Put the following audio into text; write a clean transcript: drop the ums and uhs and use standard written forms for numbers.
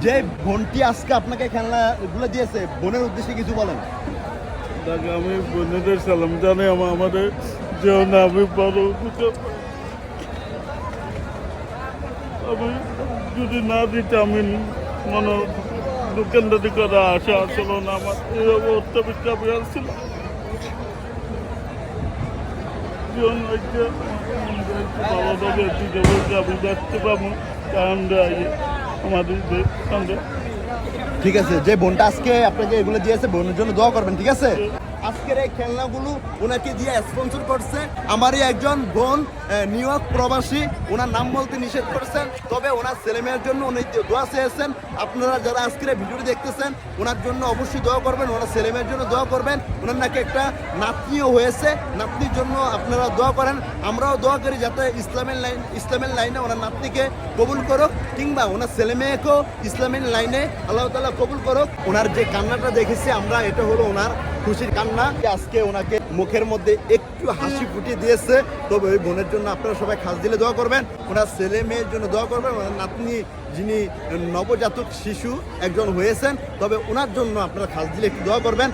যে বোনটি আজকে আপনাকে খেলনাগুলো দিয়েছে, বোনের উদ্দেশ্যে কিছু বলেন। তাকে আমি বোনেদের সালাম জানাই, আমাদের যেন আমি বড় আমি যদি না দিতে আমি মনে দোকানদারি করা আশা আসলো না, আমার এই অবস্থা আমি আসছিল ভালো থাকে আমি দেখতে পাবো আমাদের সঙ্গে। ঠিক আছে, যে বোনটা আজকে আপনাকে এগুলো দিয়েছে বোনের জন্য দোয়া করবেন, ঠিক আছে। আজকের এই খেলনাগুলো ওনাকে দিয়ে স্পন্সর করছে আমারই একজন বোন, নিউ ইয়র্ক প্রবাসী। ওনার নাম বলতে নিষেধ করছেন, তবে ওনার ছেলেমেয়ের জন্য উনি দোয়া চেয়েছেন। আপনারা যারা আজকের এই ভিডিওটি দেখতেছেন ওনার জন্য অবশ্যই দোয়া করবেন, ওনার ছেলেমেয়ের জন্য দোয়া করবেন। ওনার নাকি একটা নাতনিও হয়েছে, নাতনির জন্য আপনারা দোয়া করেন। আমরাও দোয়া করি যাতে ইসলামের লাইনে ওনার নাতনিকে কবুল করুক, কিংবা ওনার ছেলেমেয়েকেও ইসলামের লাইনে আল্লাহ তাআলা কবুল করুক। ওনার যে কান্নাটা দেখেছি আমরা, এটা হলো ওনার খুশির কান্না। আজকে ওনাকে মুখের মধ্যে একটু হাসি ফুটিয়ে দিয়েছে। তবে ওই বোনের জন্য আপনারা সবাই খাস দিলে দোয়া করবেন, ওনার ছেলে মেয়ের জন্য দোয়া করবেন। ওনার নাতনি যিনি নবজাতক শিশু একজন হয়েছেন, তবে ওনার জন্য আপনারা খাস দিলে একটু দোয়া করবেন।